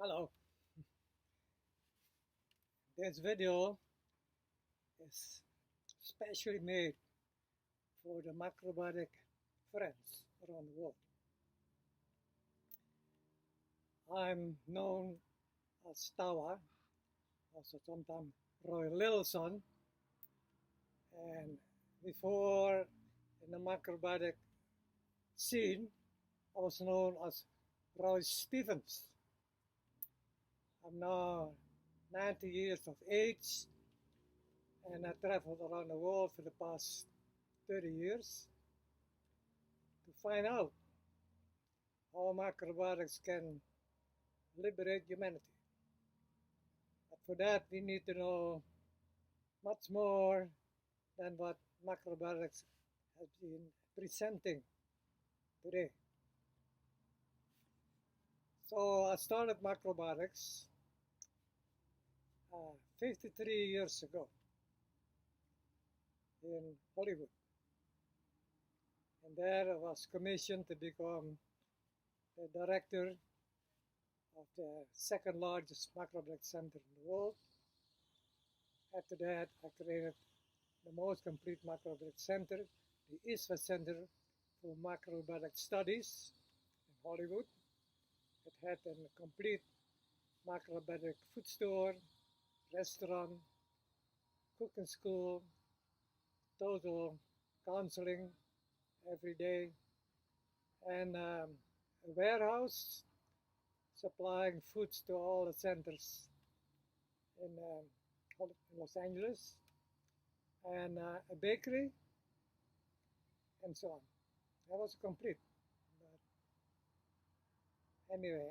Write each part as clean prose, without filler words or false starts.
Hello, this video is specially made for the macrobiotic friends around the world. I'm known as Tawa, also sometimes Roy Little Son, and before in the macrobiotic scene, I was known as Roy Stevens. I'm now 90 years of age, and I traveled around the world for the past 30 years to find out how macrobiotics can liberate humanity. But for that, we need to know much more than what macrobiotics has been presenting today. So I started macrobiotics 53 years ago in Hollywood. And there I was commissioned to become the director of the second largest macrobiotic center in the world. After that, I created the most complete macrobiotic center, the ISFA Center for Macrobiotic Studies in Hollywood. It had a complete macrobiotic food store, restaurant, cooking school, total counseling every day, and a warehouse supplying foods to all the centers in Los Angeles, and a bakery, and so on. That was complete. But anyway,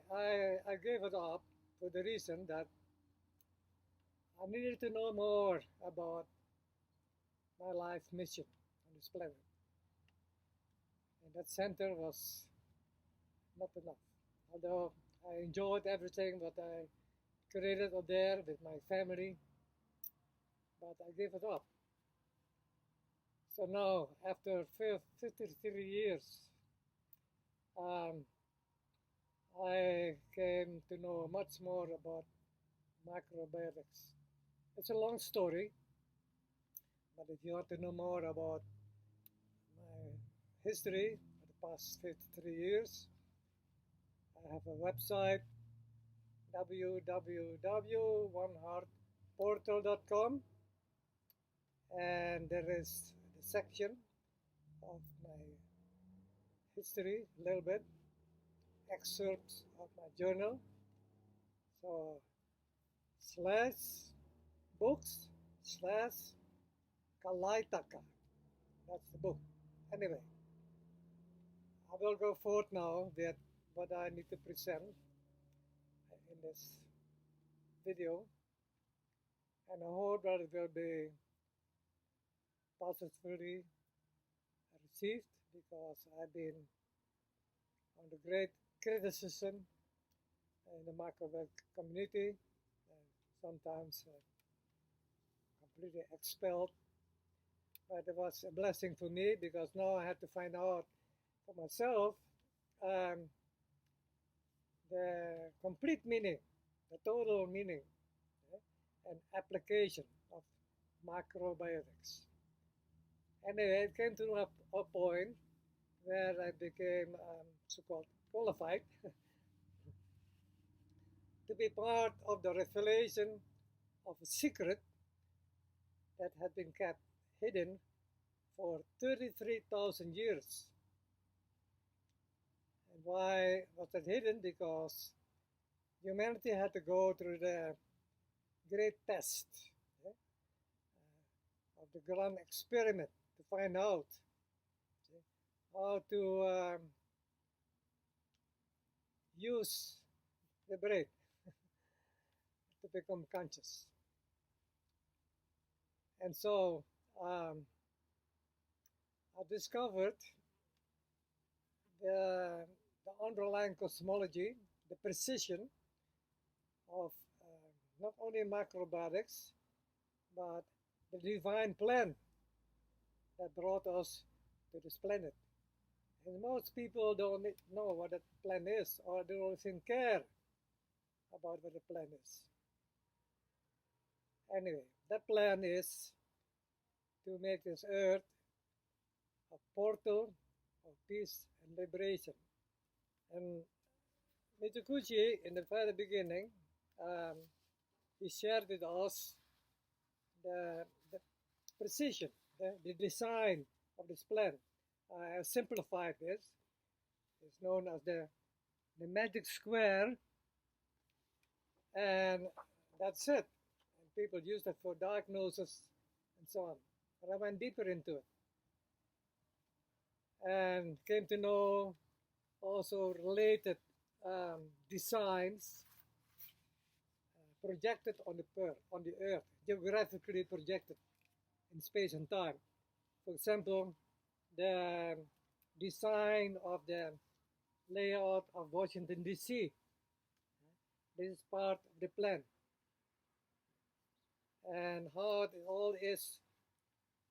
I gave it up for the reason that I needed to know more about my life mission on this planet. And that center was not enough. Although I enjoyed everything that I created up there with my family, but I gave it up. So now, after 53 years, I came to know much more about macrobiotics. It's a long story, but if you want to know more about my history for the past 53 years, I have a website, www.oneheartportal.com, and there is the section of my history, a little bit, excerpts of my journal. So /books/Kalaitaka. That's the book. Anyway, I will go forth now with what I need to present in this video, and I hope that it will be positively received, because I've been under great criticism in the microbiotic community, sometimes completely expelled. But it was a blessing for me, because now I had to find out for myself the complete meaning, the total meaning, and application of macrobiotics. Anyway, it came to a point where I became so-called qualified to be part of the revelation of a secret that had been kept hidden for 33,000 years. And why was it hidden? Because humanity had to go through the great test of the grand experiment to find out how to use the brain to become conscious. And so I discovered the underlying cosmology, the precision of not only macrobiotics, but the divine plan that brought us to this planet. And most people don't know what that plan is, or they don't even care about what the plan is. Anyway, that plan is to make this earth a portal of peace and liberation. And Michikuchi, in the very beginning, he shared with us the precision, the design of this plan. I have simplified this. It's known as the magic square, and that's it. And people use that for diagnosis and so on. But I went deeper into it and came to know also related designs projected on the earth, geographically projected in space and time. For example, the design of the layout of Washington, D.C. This is part of the plan. And how it all is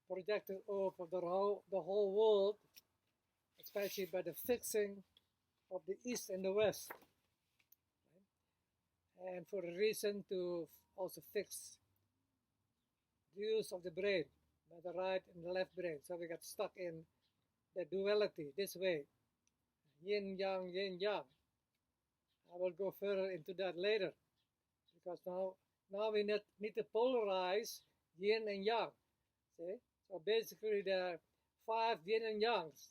projected over the whole world, especially by the fixing of the East and the West. And for a reason to also fix the use of the brain, by the right and the left brain. So we got stuck in the duality this way, yin yang, yin yang. I will go further into that later, because now we need to polarize yin and yang. See? So basically there are 5 yin and yangs,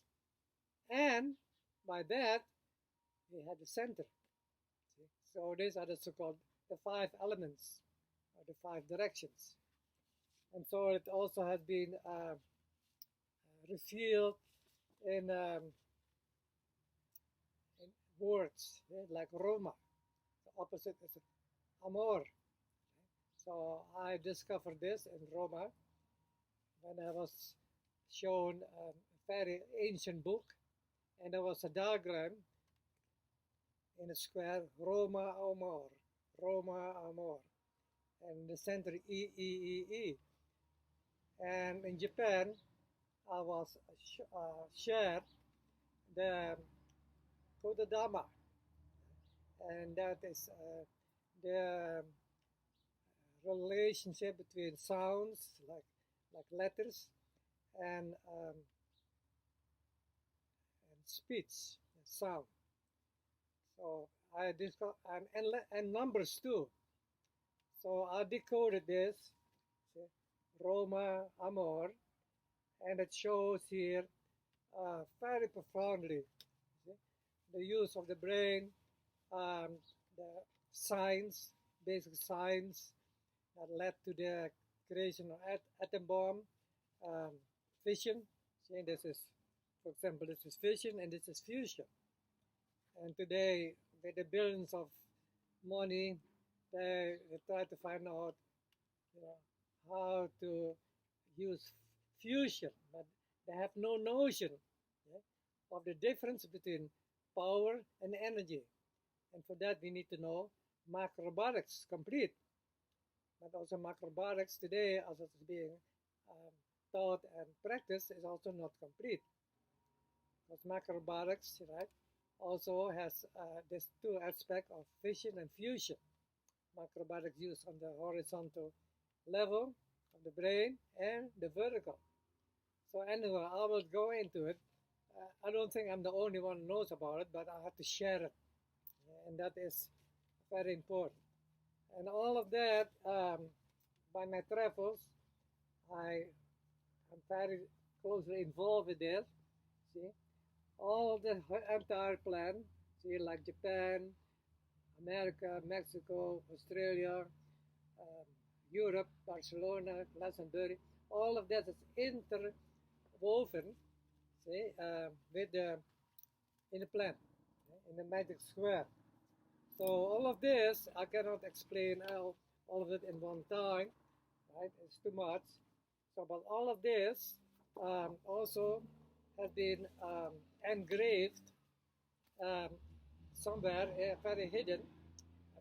and by that we have the center. See? So these are the so-called the 5 elements, or the 5 directions. And so it also has been revealed in words, like Roma. The opposite is amor. So I discovered this in Roma when I was shown a very ancient book, and there was a diagram in a square, Roma, amor, Roma, amor, and in the center E, E, E, E. And in Japan, I was shared the Kodadama, and that is the relationship between sounds like letters and speech and sound. So I discovered and numbers too. So I decoded this, see, Roma Amor, and it shows here very profoundly, see, the use of the brain, the science, basic science that led to the creation of atom bomb, fission. See, this is, for example, this is fission and this is fusion. And today, with the billions of money, they try to find out, how to use fusion, but they have no notion, of the difference between power and energy. And for that, we need to know macrobiotics complete. But also macrobiotics today, as it's being taught and practiced, is also not complete. Because macrobiotics, right, also has this 2 aspects of fission and fusion. Macrobiotics used on the horizontal level of the brain and the vertical. So anyway, I will go into it. I don't think I'm the only one who knows about it, but I have to share it. And that is very important. And all of that, by my travels, I'm very closely involved with this. See, all the entire plan, see, like Japan, America, Mexico, Australia, Europe, Barcelona, Glastonbury, all of that is interwoven, see, with in the plan, in the magic square. So all of this, I cannot explain all of it in one time, right? It's too much. So, but all of this also has been engraved somewhere, very hidden,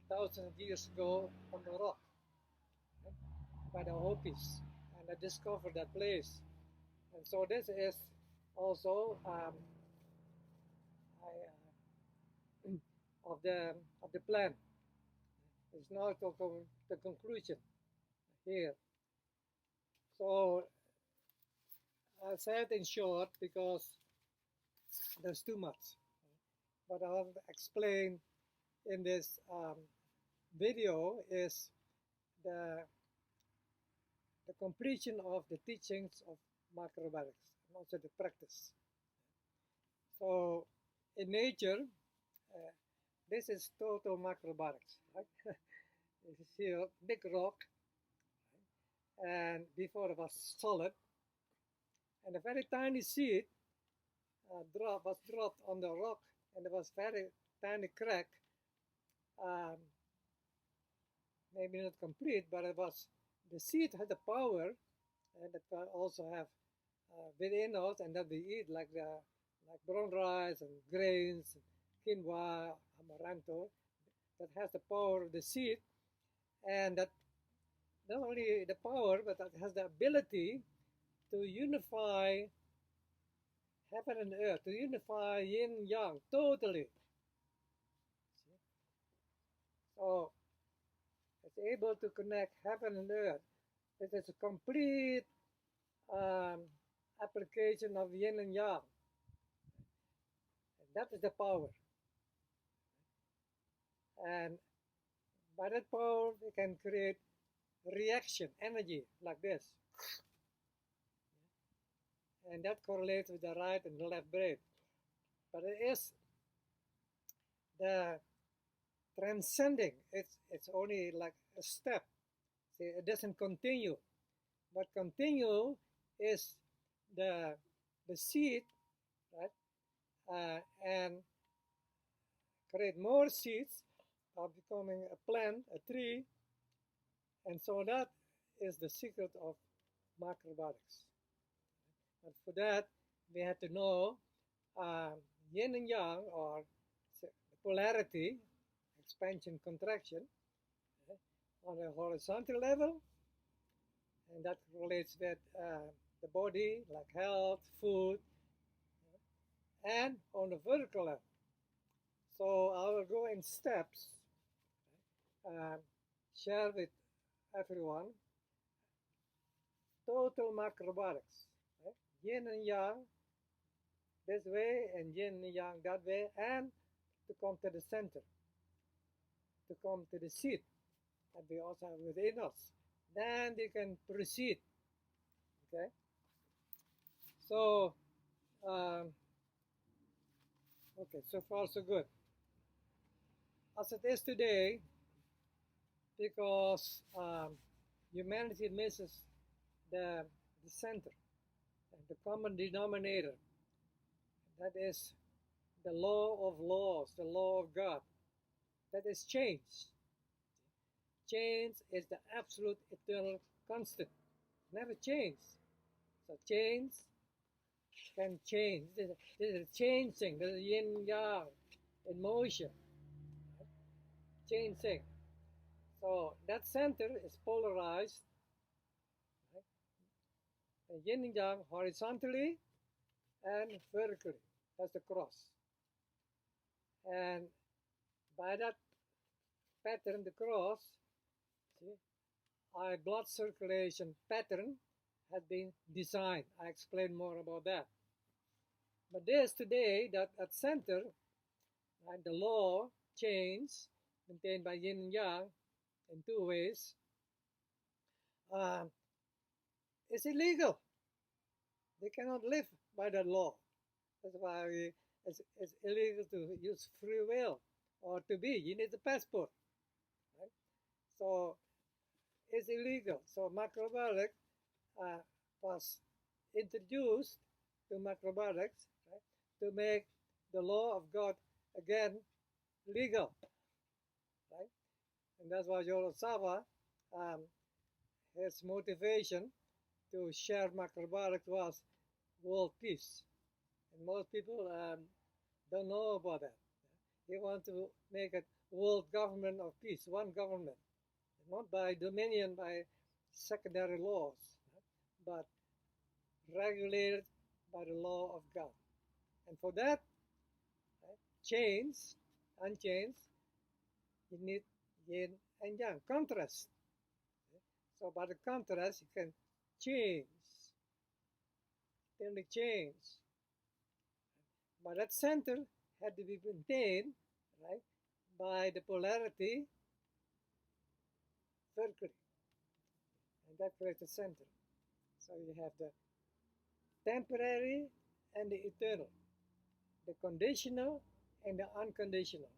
1,000 years ago on the rock, by the Hopis, and I discovered that place. And so this is also of the plan. It's now to the conclusion here. So I said in short because there's too much. What I'll explain in this video is the, the completion of the teachings of macrobiotics and also the practice. So in nature, this is total macrobiotics, right? You see a big rock, and before it was solid, and a very tiny seed was dropped on the rock, and there was very tiny crack, maybe not complete, but it was, the seed had the power, and it can also have within us, and that we eat like brown rice and grains, quinoa, amaranto, that has the power of the seed, and that not only the power, but that has the ability to unify heaven and earth, to unify yin yang totally. So it's able to connect heaven and earth. It is a complete application of yin and yang. And that is the power. And by that power, we can create reaction, energy, like this. And that correlates with the right and the left brain. But it is the transcending. It's only like a step. See, it doesn't continue. What continue is the seed, right? And create more seeds of becoming a plant, a tree. And so that is the secret of macrobiotics. And for that, we have to know yin and yang, or polarity, expansion, contraction, on a horizontal level, and that relates with the body, like health, food, and on the vertical level. So I will go in steps, share with everyone total macrobiotics, right? Yin and yang this way, and yin and yang that way, and to come to the center, to come to the seed that we also have within us. Then they can proceed. Okay. So, okay, so far so good. As it is today, because humanity misses the center, and the common denominator. That is the law of laws, the law of God. That is change. Change is the absolute eternal constant. Never change. So change can change. This is a changing. This is yin yang in motion. Changing. So that center is polarized. Right? Yin and yang horizontally and vertically. That's the cross. And by that pattern, the cross, see, our blood circulation pattern has been designed. I explain more about that. But there's today that at center, right, the law change maintained by yin and yang in two ways is illegal. They cannot live by that law. That's why it's illegal to use free will or to be. You need a passport. Right? So it's illegal. So macrobiotic was introduced to macrobiotics, right, to make the law of God again legal. Right? And that's why Yorosawa, his motivation to share macrobiotics was world peace. And most people don't know about that. They want to make a world government of peace, one government, not by dominion, by secondary laws, but regulated by the law of God. And for that, right, unchained, you need yin and yang, contrast. So by the contrast, you can change, only change. But that center had to be maintained, right, by the polarity vertically, and that creates a center. So you have the temporary and the eternal, the conditional and the unconditional,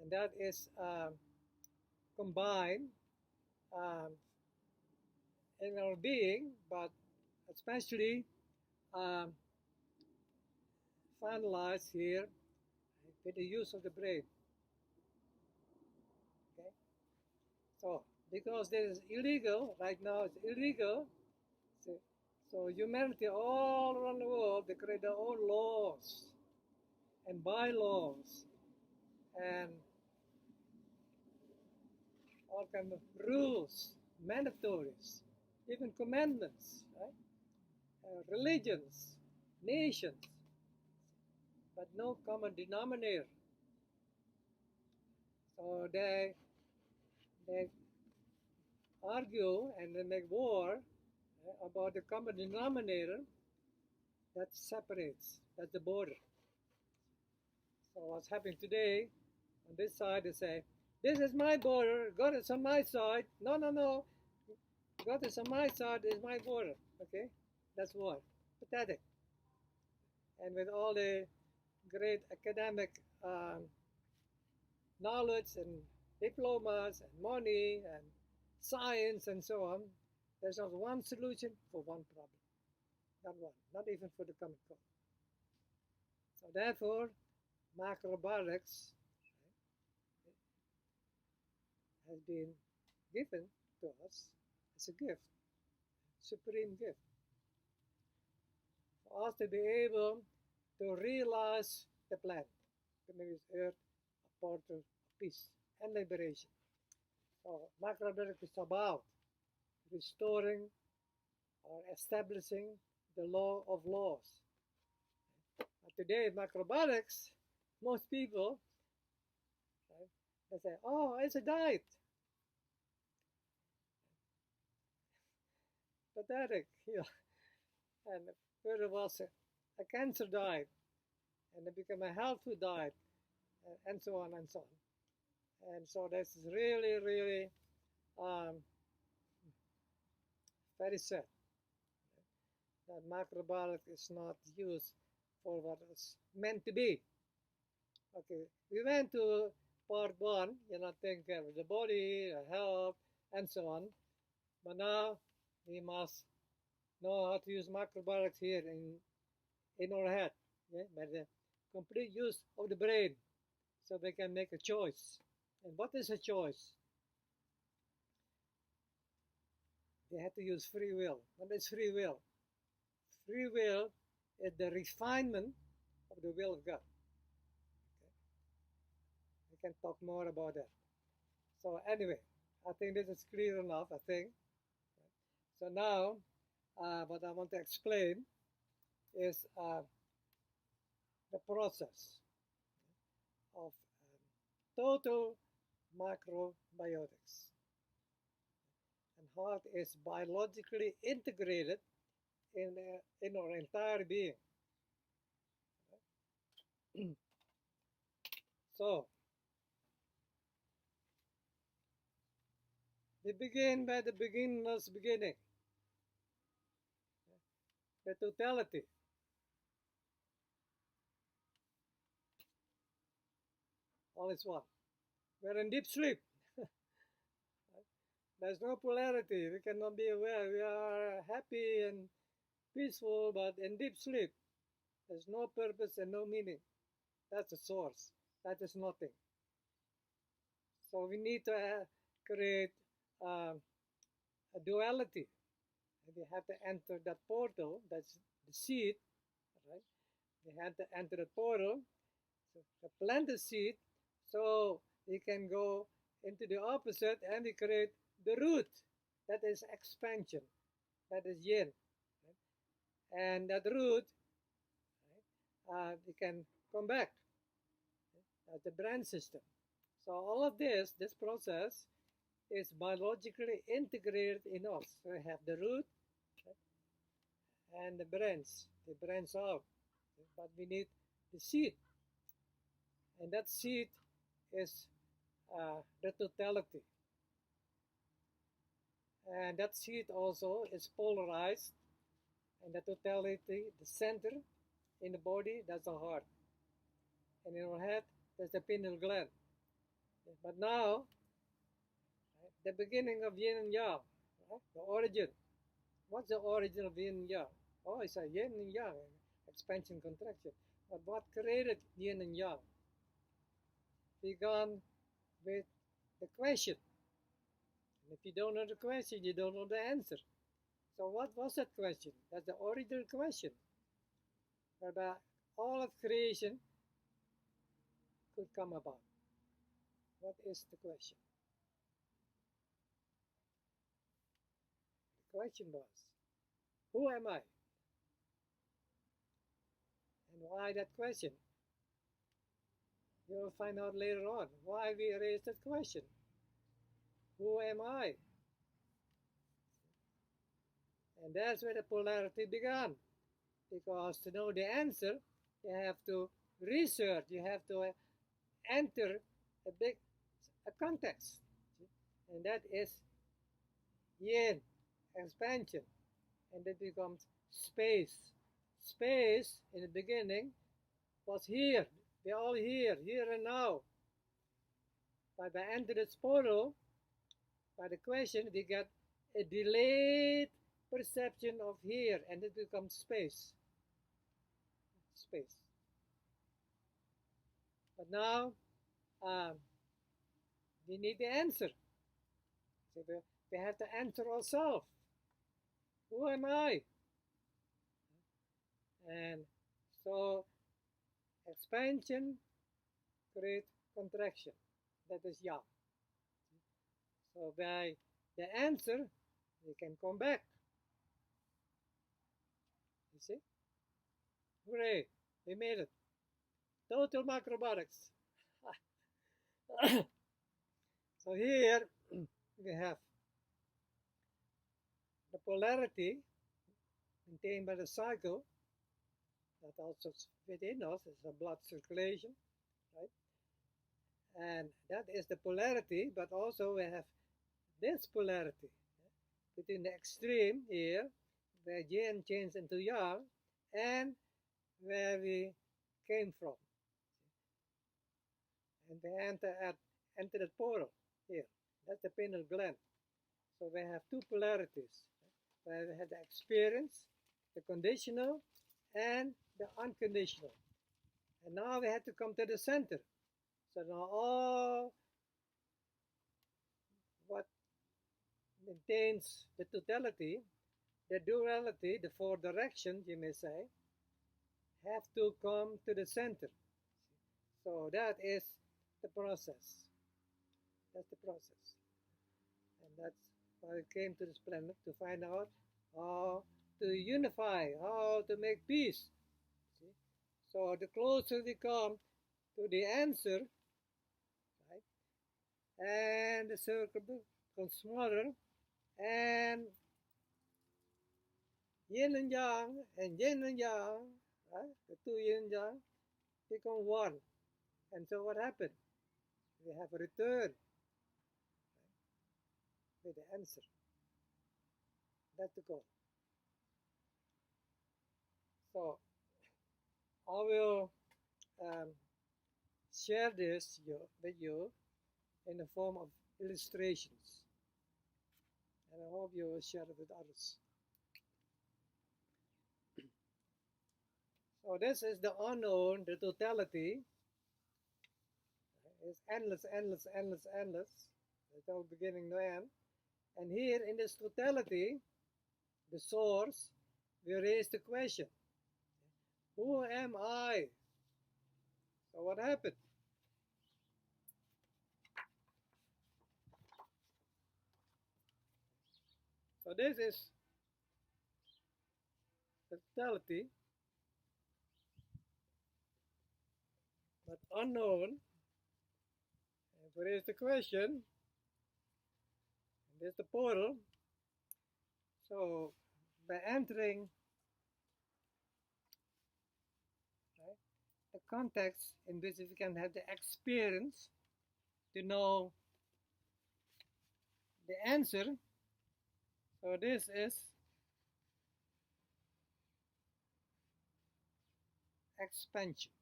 and that is combined um, in our being, but especially um, finalized here with the use of the brain. Okay, so because this is illegal right now, it's illegal. So, so humanity all around the world, they create their own laws and bylaws and all kind of rules, mandatories, even commandments, right? Religions, nations, but no common denominator. So they argue and they make war about the common denominator that separates, that's the border. So what's happening today on this side, they say, this is my border, God is on my side. No, no, no, God is on my side, is my border. Okay, that's what, pathetic. And with all the great academic knowledge and diplomas and money and science and so on, there's not one solution for one problem. Not one, not even for the common cold. So therefore, macrobiotics has been given to us as a gift, supreme gift, for us to be able to realize the plan to make this earth a portal of peace and liberation. So macrobiotics is about restoring or establishing the law of laws. But today, macrobiotics, most people, right, they say, oh, it's a diet. Pathetic, and further was a cancer diet, and it became a health food diet, and so on and so on. And so this is really, really um, very sad that macrobiotic is not used for what it's meant to be. Okay, we went to part one, taking care of the body, the health, and so on. But now we must know how to use macrobiotics here in our head, by the complete use of the brain, so they can make a choice. And what is a choice? They have to use free will. What is free will? Free will is the refinement of the will of God. Okay? We can talk more about that. So anyway, I think this is clear enough, I think. So now, what I want to explain is the process of total macrobiotics and how it is biologically integrated in our entire being. So, we begin by the beginner's beginning, the totality. All is one. We're in deep sleep. There's no polarity. We cannot be aware. We are happy and peaceful, but in deep sleep. There's no purpose and no meaning. That's the source. That is nothing. So we need to create a duality. And we have to enter that portal. That's the seed, right? We have to enter the portal, so to plant the seed, so we can go into the opposite and we create the root. That is expansion. That is yin. Right? And that root, right, we can come back. That's the branch system. So all of this process is biologically integrated in us. So we have the root and the branch. They branch out, but we need the seed, and that seed is the totality. And that seed also is polarized, and the totality, the center in the body, that's the heart. And in our head, that's the pineal gland. But now, right, the beginning of yin and yang, right, the origin. What's the origin of yin and yang? Oh, it's a yin and yang, expansion, contraction. But what created yin and yang? Began with the question. And if you don't know the question, you don't know the answer. So what was that question? That's the original question, whereby all of creation could come about. What is the question? The question was, who am I? And why that question? You will find out later on why we raised that question. Who am I? And that's where the polarity began. Because to know the answer, you have to research, you have to enter a context. And that is yin, expansion. And that becomes space. Space, in the beginning, was here. We're all here and now. But by entering this portal, by the question, we get a delayed perception of here, and it becomes space. Space. But now, we need the answer. So we have to answer ourselves. Who am I? And so, expansion creates contraction. That is yang. So by the answer, we can come back. You see? Hooray! We made it. Total macrobiotics. So here we have the polarity maintained by the cycle that also within us is a blood circulation, right? And that is the polarity, but also we have this polarity between the extreme here, where yin changed into yang, and where we came from. And we enter the portal here. That's the pineal gland. So we have two polarities. Where we have the experience, the conditional, and the unconditional. And now we have to come to the center. So now all what maintains the totality, the duality, the four directions, you may say, have to come to the center. So that is the process. That's the process. And that's why we came to this planet, to find out how to unify, how to make peace. See? So the closer we come to the answer, right, and the circle becomes smaller, and yin and yang, right, the two yin and yang become one. And so what happened? We have a return, right, with the answer. That's the goal. So I will share this with you in the form of illustrations. And I hope you will share it with others. So this is the unknown, the totality. It's endless, endless, endless, endless. There's no beginning, no end. And here in this totality, the source, we raise the question, who am I? So what happened? So this is the totality, but unknown. And raise the question. There's the portal. So by entering, right, the context in which we can have the experience to know the answer. So this is expansion.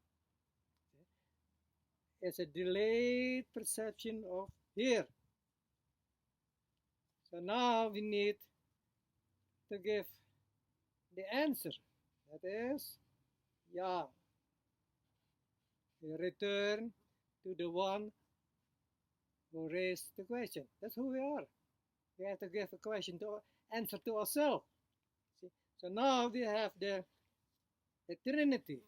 It's a delayed perception of here. So now we need to give the answer. That is yang. We return to the one who raised the question. That's who we are. We have to give a question to answer to ourselves. See? So now we have the Trinity.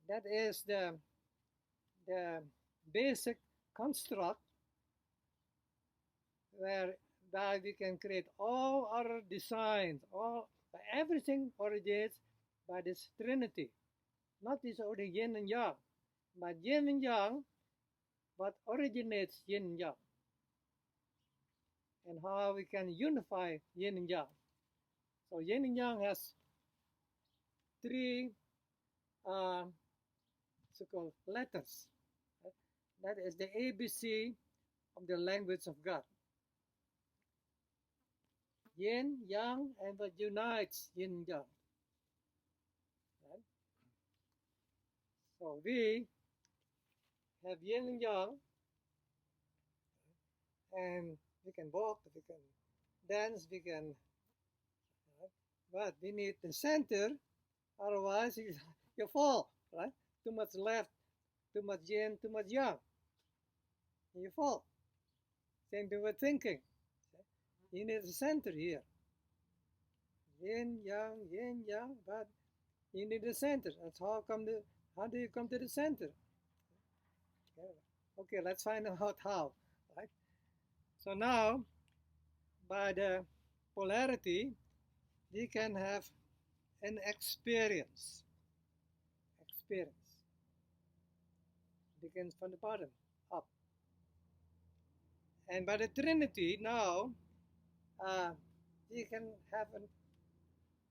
That is the basic construct whereby we can create all other designs, everything originates by this Trinity. Not this only yin and yang, but yin and yang, what originates yin and yang, and how we can unify yin and yang. So yin and yang has three so-called letters. Right? That is the ABC of the language of God. Yin, yang, and what unites yin and yang. Right? So we have yin and yang, and we can walk, we can dance, we can, right? But we need the center, otherwise you fall, right? Too much left, too much yin, too much yang, and you fall. Same thing with thinking. You need a center here. Yin, yang, but you need a center. That's how do you come to the center? Okay, let's find out how, right? So now, by the polarity, we can have an experience. Experience begins from the bottom up. And by the Trinity, now, we can have an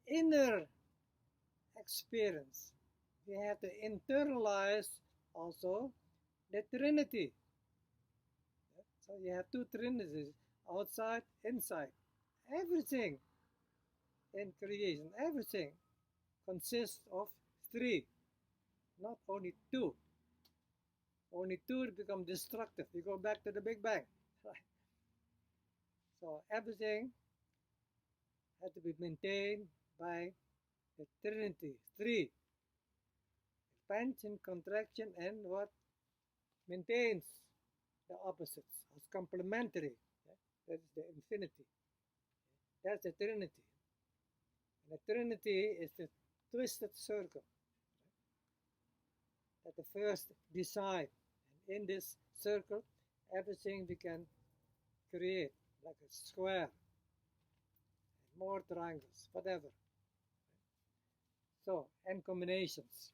inner experience. We have to internalize also the Trinity. So you have two Trinities, outside, inside. Everything in creation, everything consists of three, not only two. Only two become destructive. You go back to the Big Bang. Right? So everything has to be maintained by the Trinity. Three. Expansion, contraction, and what maintains the opposites as complementary. That is the infinity. That's the Trinity. And the Trinity is the twisted circle that the first design. And in this circle, everything we can create, like a square, and more triangles, whatever. So, and combinations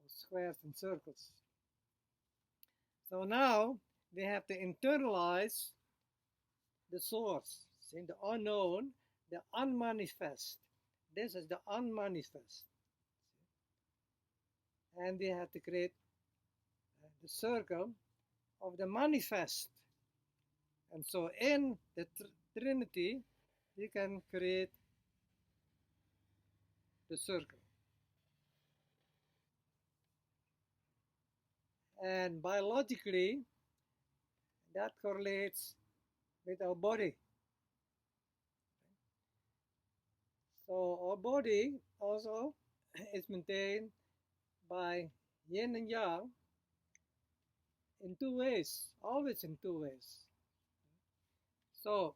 of squares and circles. So now we have to internalize the source, in the unknown, the unmanifest. This is the unmanifest. And we have to create the circle of the manifest. And so in the Trinity, we can create the circle. And biologically, that correlates with our body. So our body also is maintained by yin and yang in two ways, always in two ways. So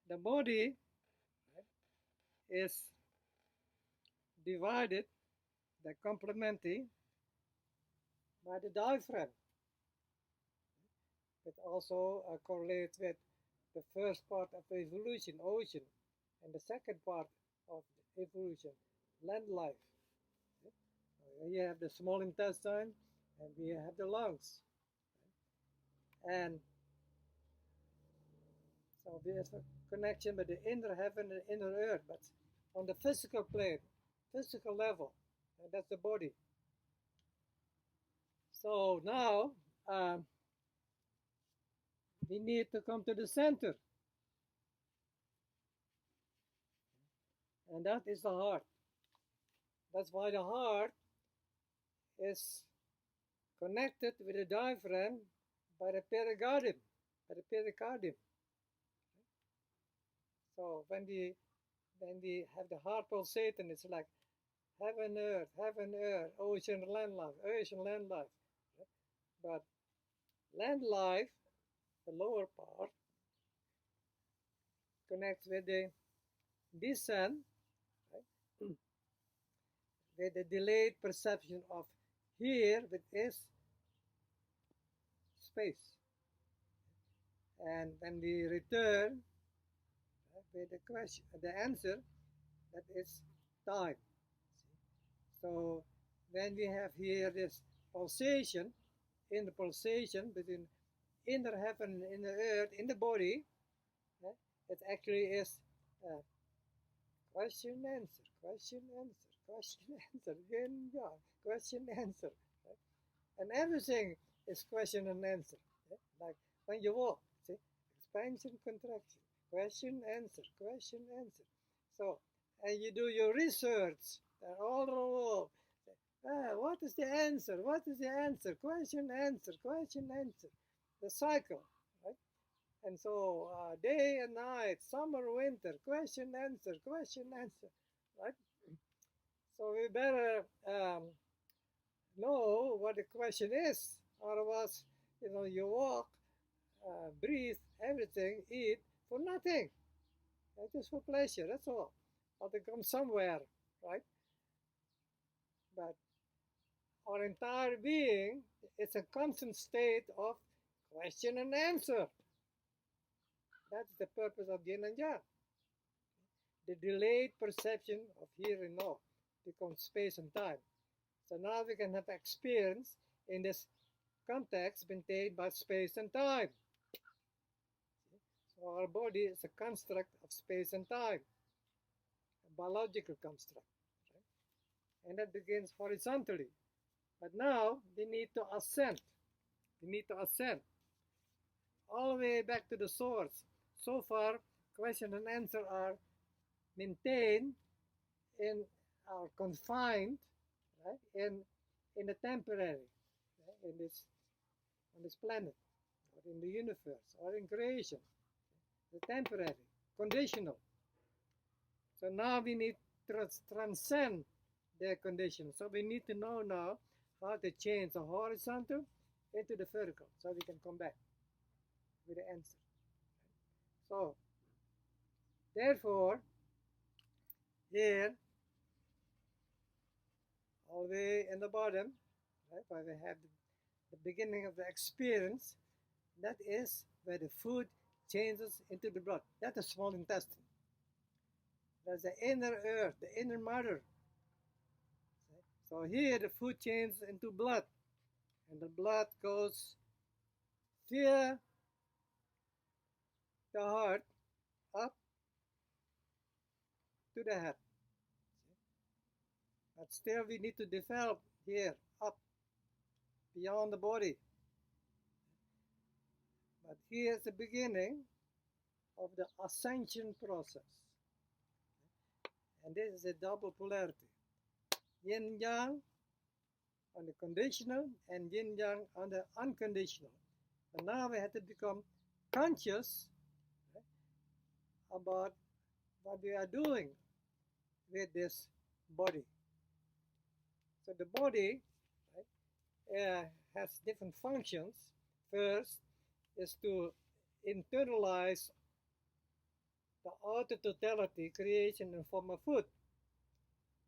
the body, right, is divided, the complementary, by the diaphragm. It also correlates with the first part of the evolution, ocean, and the second part of the evolution, land life. We have the small intestine, and we have the lungs. And so there's a connection with the inner heaven and inner earth, but on the physical plane, physical level, and that's the body. So now we need to come to the center, and that is the heart. That's why the heart is connected with the diaphragm by the pericardium. So when we have the heart pulsating, it's like heaven, earth, ocean, land life, ocean, land life. But land life, the lower part, connects with the descent, right? With the delayed perception of here, with is space. And when we return, right, with the question, the answer, that is time. So when we have here this pulsation, in the pulsation between inner heaven and inner earth in the body, it actually is question, answer, question, answer, question, answer, yin, yang, question, answer. Right? And everything is question and answer. Right? Like when you walk, see, expansion, contraction, question, answer, question, answer. So, and you do your research all along. What is the answer? What is the answer? Question, answer, question, answer. The cycle, right? And so day and night, summer, winter, question, answer, right? So we better know what the question is. Otherwise, you walk, breathe, everything, eat for nothing. Just for pleasure, that's all. Or to come somewhere, right? But our entire being is a constant state of question and answer. That's the purpose of yin and yang. The delayed perception of here and now becomes space and time. So now we can have experience in this context maintained by space and time. So our body is a construct of space and time, a biological construct. Right? And that begins horizontally. But now we need to ascend. We need to ascend all the way back to the source. So far, question and answer are maintained in, are confined, right, in the temporary, right, on this planet, or in the universe, or in creation. The temporary, conditional. So now we need to transcend their conditions. So we need to know now how to change the horizontal into the vertical, so we can come back with the answer. So, therefore, here, all the way in the bottom, right, where we have the beginning of the experience, that is where the food changes into the blood. That's the small intestine. That's the inner earth, the inner mother. So here the food changes into blood, and the blood goes via the heart up to the head. But still we need to develop here, up, beyond the body. But here's the beginning of the ascension process. And this is a double polarity. Yin yang on the conditional and yin yang on the unconditional. And now we have to become conscious, right, about what we are doing with this body. So the body, right, has different functions. First is to internalize the outer totality creation in form of food.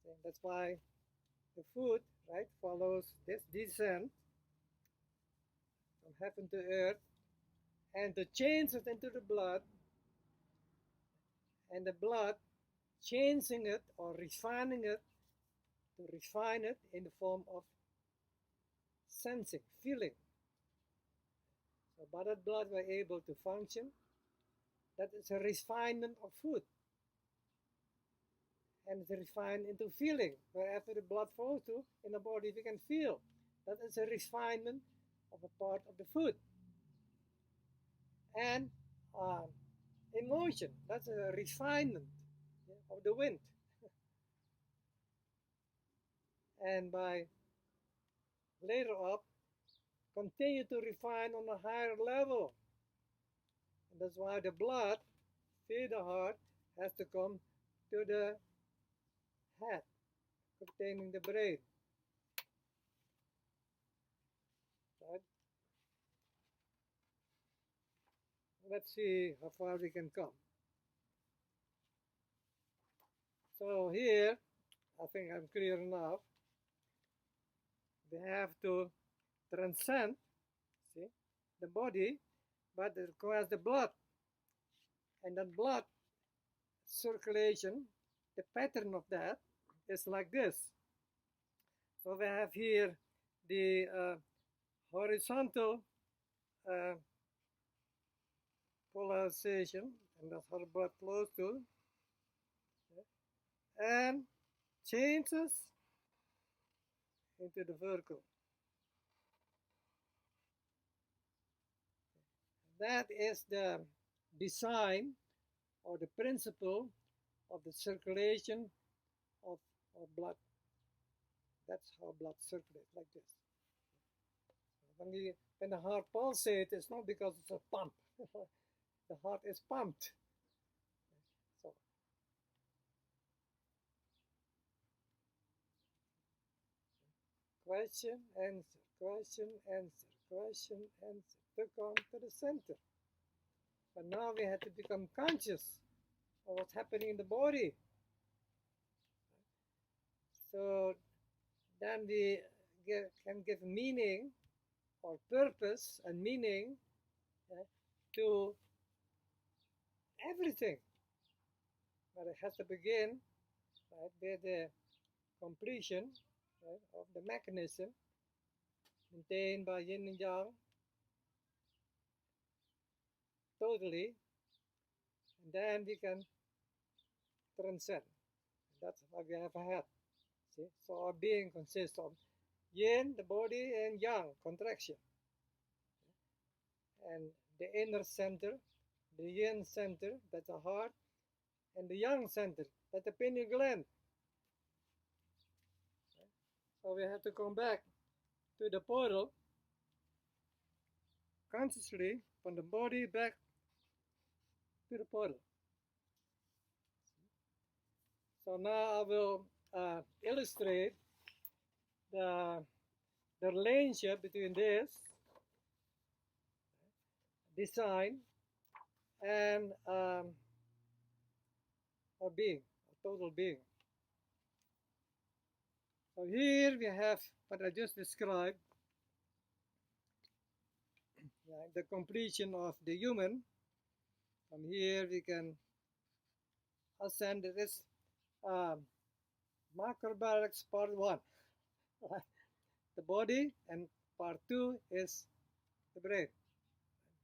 And that's why the food, right, follows this descent from heaven to earth, and to change it into the blood, and the blood changing it or refining it to refine it in the form of sensing, feeling. So by that blood we're able to function. That is a refinement of food. And it's refined into feeling. Wherever the blood flows to in the body, we can feel. That is a refinement of a part of the food. And emotion, that's a refinement of the wind. And by later up, continue to refine on a higher level. And that's why the blood, feed the heart, has to come to the head, containing the brain. Right? Let's see how far we can come. So here, I think I'm clear enough. We have to transcend, see, the body, but it requires the blood. And that blood circulation, the pattern of that is like this. So we have here the horizontal polarization, and that's how the blood flows to, and changes into the vertical. That is the design or the principle of the circulation of blood. That's how blood circulates, like this. When the heart pulsates, it's not because it's a pump. The heart is pumped. So, question, answer, question, answer, question, answer, to come to the center. But now we have to become conscious of what's happening in the body. So then we can give meaning or purpose and meaning to everything. But it has to begin with the completion of the mechanism maintained by yin and yang totally, and then we can transcend. That's why we have a head. See? So our being consists of yin, the body, and yang, contraction. And the inner center, the yin center, that's the heart, and the yang center, that's the pineal gland. So we have to come back to the portal consciously from the body back to the portal. So now I will illustrate the relationship between this design and our being, our total being. So here we have what I just described, the completion of the human. From here we can ascend this Macrobiotics part 1, the body, and part 2 is the brain.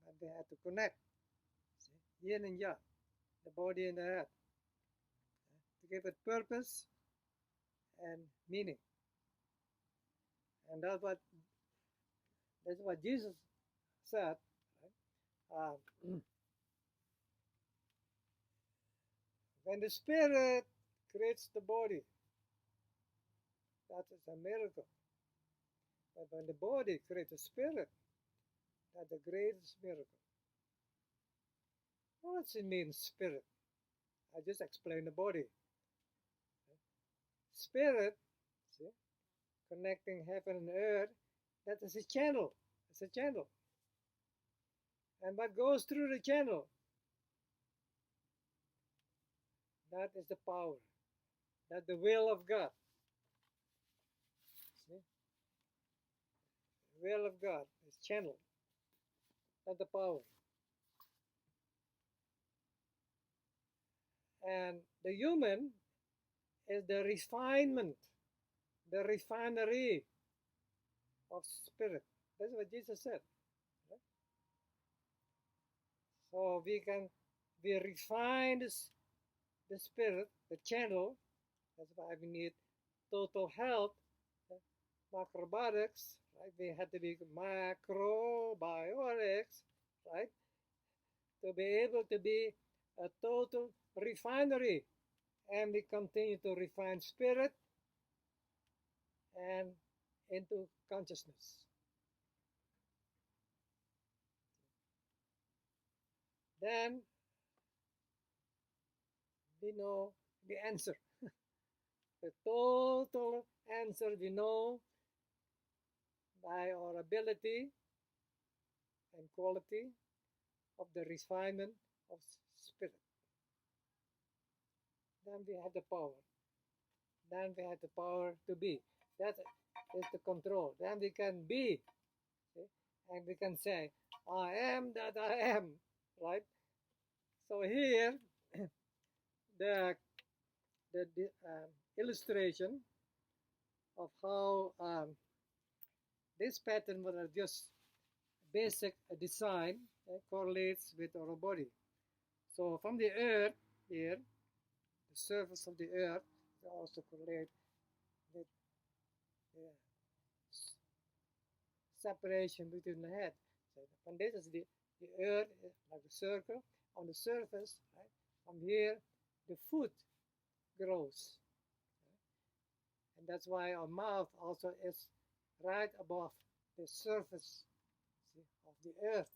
And they have to connect, see? Yin and yang, the body and the head, to give it purpose and meaning. And that's what Jesus said. When the spirit creates the body, that is a miracle. But when the body creates a spirit, that's the greatest miracle. What does it mean, spirit? I just explained the body. Spirit, see, connecting heaven and earth, that is a channel. It's a channel. And what goes through the channel, that is the power. That's the will of God. See? The will of God is channel. That's the power. And the human is the refinement the refinery of spirit. That's what Jesus said. Right? So we refine the spirit, the channel. That's why we need total health, macrobiotics, right? We had to be macrobiotics, right? To be able to be a total refinery. And we continue to refine spirit and into consciousness. Then we know the answer. The total answer we know by our ability and quality of the refinement of spirit. Then we have the power. Then we have the power to be. That is the control. Then we can be. See? And we can say, I am that I am. Right? So here, the illustration of how this pattern, what are just basic design, correlates with our body. So from the earth here, the surface of the earth also correlate with the separation between the head. So from this is the earth, like a circle. On the surface, right? From here, the foot grows. And that's why our mouth also is right above the surface, see, of the earth.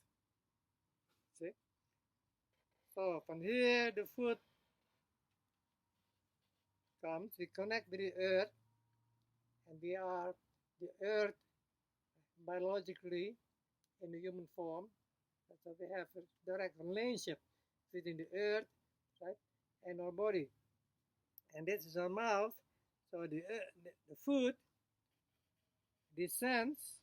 See? So from here, the foot comes, we connect with the earth, and we are the earth biologically in the human form. So we have a direct relationship between the earth, right, and our body. And this is our mouth. So the food descends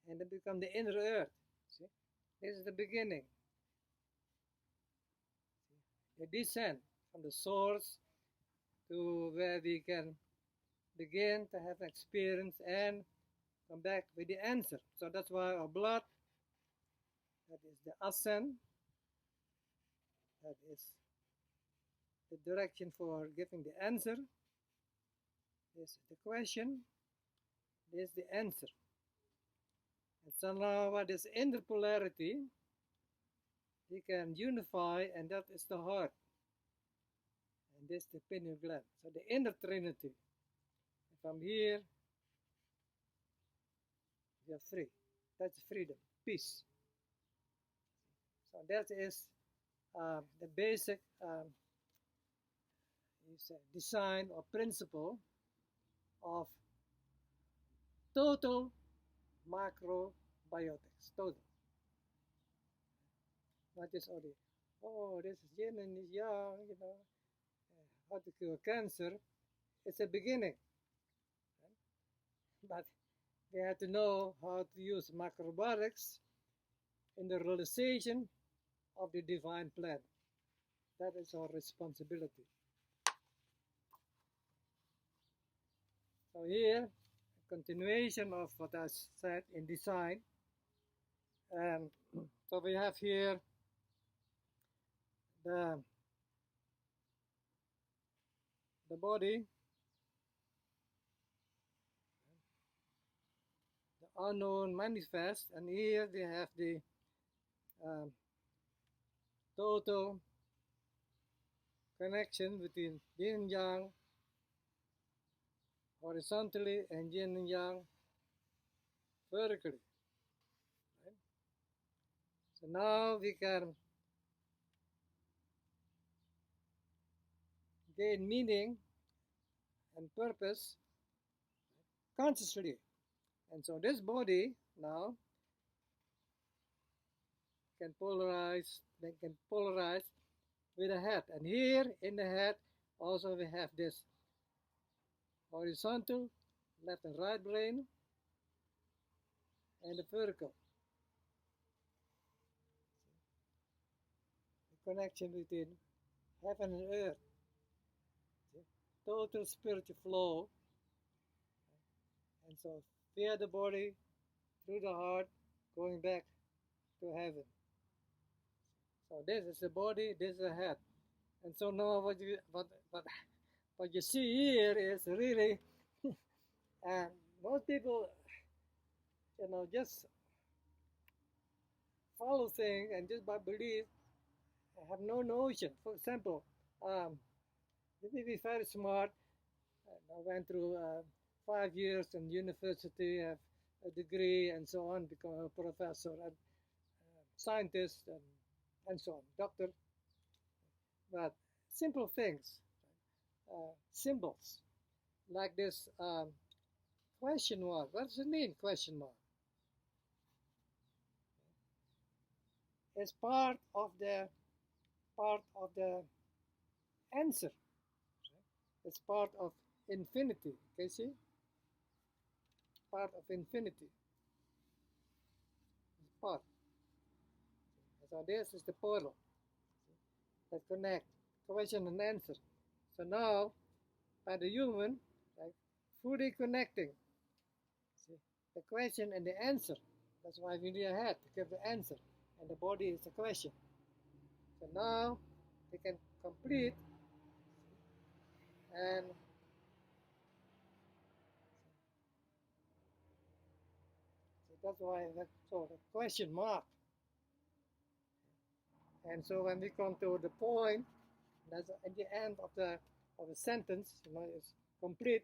and it becomes the inner earth. See? This is the beginning. The descent from the source to where we can begin to have experience and come back with the answer. So that's why our blood, that is the ascent, that is the direction for giving the answer. This is the question, this is the answer. And somehow what is interpolarity, we can unify, and that is the heart. And this is the pineal gland. So the inner trinity. And from here, we are free. That's freedom, peace. So that is the basic design or principle of total macrobiotics. Total. Not just only, oh, this is yin and this yang, you know, how to cure cancer. It's a beginning. Right? But we have to know how to use macrobiotics in the realization of the divine plan. That is our responsibility. So here, a continuation of what I said in design. And so we have here the body, the unknown manifest, and here we have the total connection between yin and yang horizontally and yin and yang vertically. Right? So now we can gain meaning and purpose consciously. And so this body now can polarize with the head. And here in the head also we have this horizontal left and right brain and the vertical. The connection between heaven and earth, see? Total spiritual flow. And so fear the body through the heart, going back to heaven. So this is the body, this is the head. And so now what you see here is really, and most people, just follow things and just by belief have no notion. For example, you may be very smart. I went through 5 years in university, have a degree, and so on, become a professor and scientist, and so on, doctor. But simple things, symbols, like this question mark. What does it mean, question mark? It's part of the answer. It's part of infinity. Can you see? Part of infinity. It's part. So this is the portal that connect question and answer. So now, by the human, like, fully connecting, see, the question and the answer. That's why we need a head to give the answer, and the body is the question. So now we can complete, and so that's why so the question mark. And so when we come to the point, that's at the end of the sentence, it's complete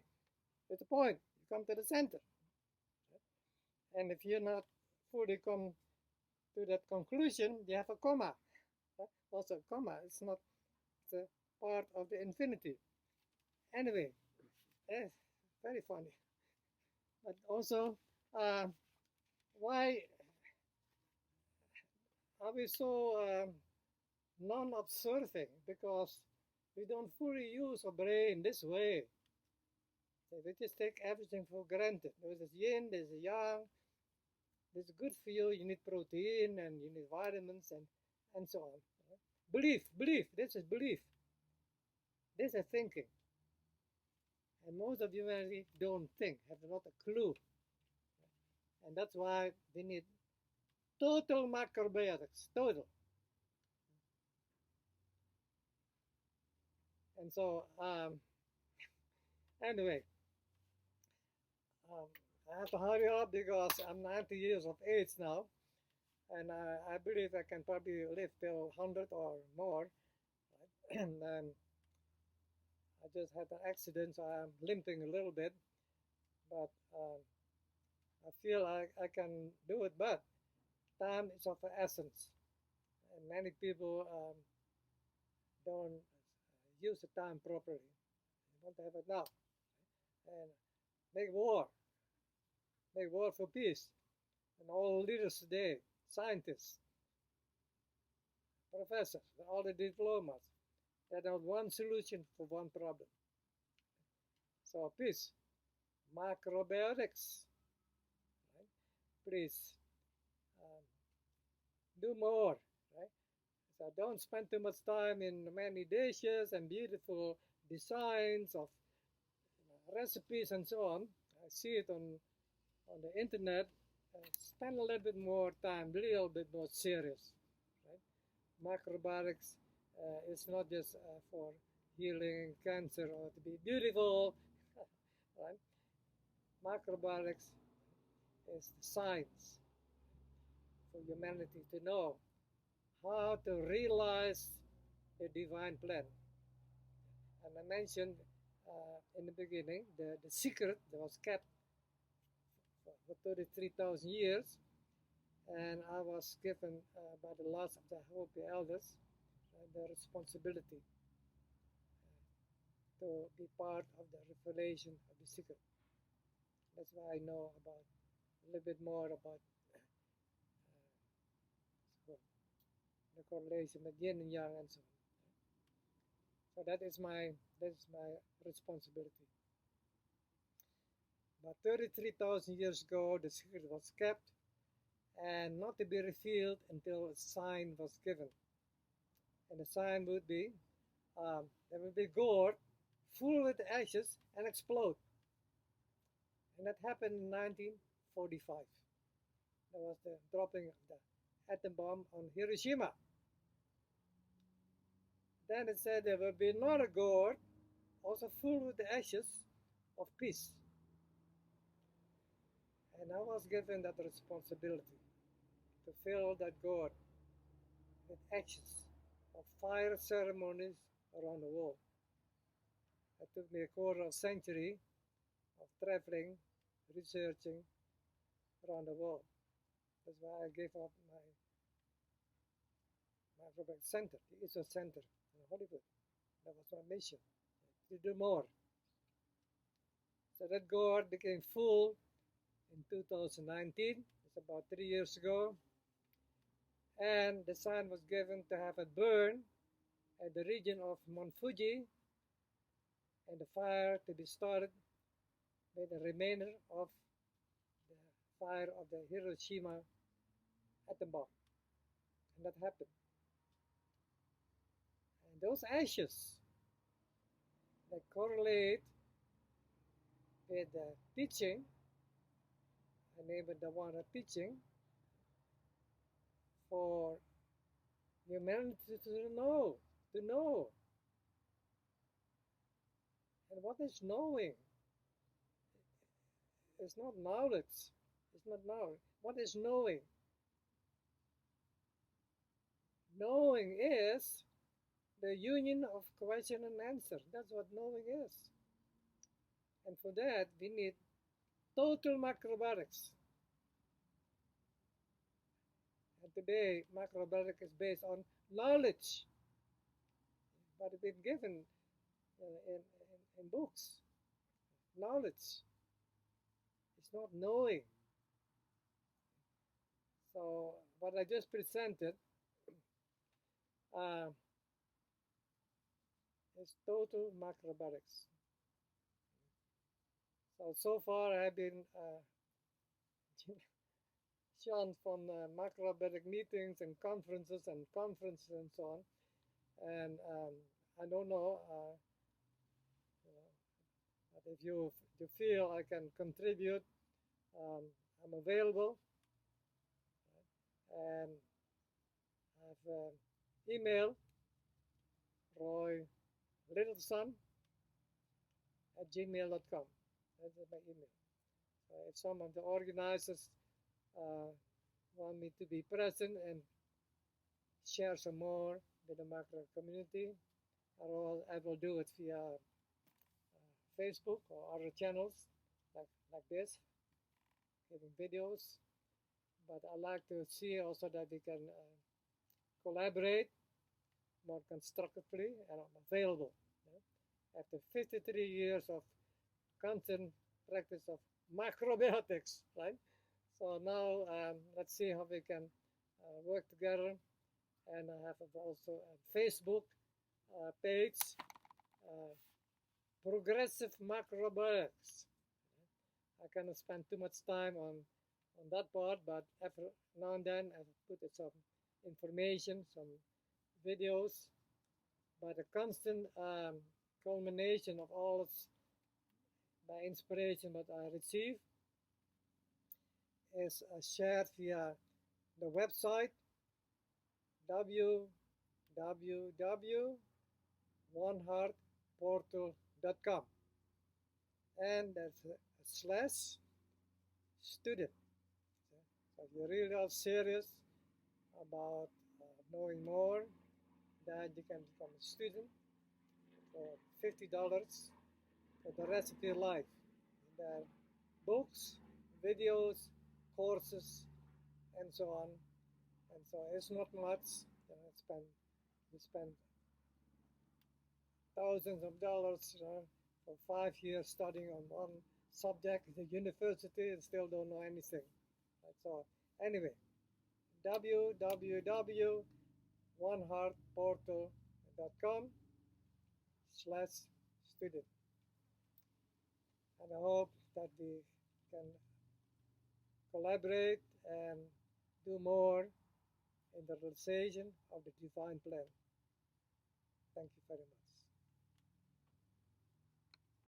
with the point. You come to the center. And if you're not fully come to that conclusion, you have a comma. Also, a comma. It's not. It's a part of the infinity. Anyway, very funny. But also, why are we so non-observing? Because we don't fully use our brain this way. So we just take everything for granted. There's this yin, there's a yang. This is good for you. You need protein and you need vitamins and so on. Belief. This is belief. This is thinking. And most of humanity don't think, have not a clue. And that's why we need total macrobiotics, total. And so, anyway, I have to hurry up because I'm 90 years of age now. And I believe I can probably live till 100 or more. Right? And I just had an accident, so I'm limping a little bit. But I feel I can do it, but time is of the essence. And many people don't use the time properly. They want to have it now. And make war for peace. And all leaders today, scientists, professors, all the diplomas, they have one solution for one problem. So peace, macrobiotics, right? Please do more, right? So don't spend too much time in many dishes and beautiful designs of recipes and so on. I see it on the internet. Spend a little bit more time, a little bit more serious, right? Macrobiotics is not just for healing cancer or to be beautiful, right? Macrobiotics is the science for humanity to know how to realize the divine plan. And I mentioned in the beginning the secret that was kept for 33,000 years, and I was given by the last of the Hopi elders the responsibility to be part of the revelation of the secret. That's why I know about a little bit more about the correlation with yin and yang and so on. So that is my responsibility. But 33,000 years ago, the secret was kept and not to be revealed until a sign was given. And the sign would be there will be gourd full with ashes and explode. And that happened in 1945. That was the dropping of the atom bomb on Hiroshima. Then it said there will be another gourd, also full with the ashes of peace. And I was given that responsibility to fill that gourd with ashes of fire ceremonies around the world. It took me a quarter of a century of traveling, researching around the world. That's why I gave up my Macrobiotic Center, the ISO Center in Hollywood. That was my mission, to do more. So that gourd became full in 2019. It's about 3 years ago. And the sign was given to have it burn at the region of Mount Fuji, and the fire to be started with the remainder of the fire of the Hiroshima atom bomb. And that happened. And those ashes that correlate with the teaching, I name it the one teaching, for humanity to know. And what is knowing? It's not knowledge. It's not knowledge. What is knowing? Knowing is the union of question and answer. That's what knowing is. And for that, we need total macrobiotics. And today, macrobiotic is based on knowledge, but it's been given in books. Knowledge. It's not knowing. So what I just presented is total macrobiotics. So far I have been shown from macrobiotic meetings and conferences and so on. And I don't know, but if you feel I can contribute, I'm available. And I have email, roylittleson@gmail.com. That's my email. If some of the organizers want me to be present and share some more with the macro community, I will do it via Facebook or other channels like this, giving videos. But I like to see also that we can collaborate more constructively, and I'm available. After 53 years of constant practice of macrobiotics, right? So now let's see how we can work together. And I have also a Facebook page, Progressive Macrobiotics. I cannot spend too much time on that part, but every now and then I put some information, some videos. But the constant culmination of all my inspiration that I receive is shared via the website www.oneheartportal.com, and there's a slash student. So if you're really serious about knowing more, then you can become a student for $50 for the rest of your life. There are books, videos, courses, and so on. And so it's not much. We spend thousands of dollars for 5 years studying on one subject at the university and still don't know anything. So anyway, www.oneheartportal.com/student. And I hope that we can collaborate and do more in the realization of the divine plan. Thank you very much.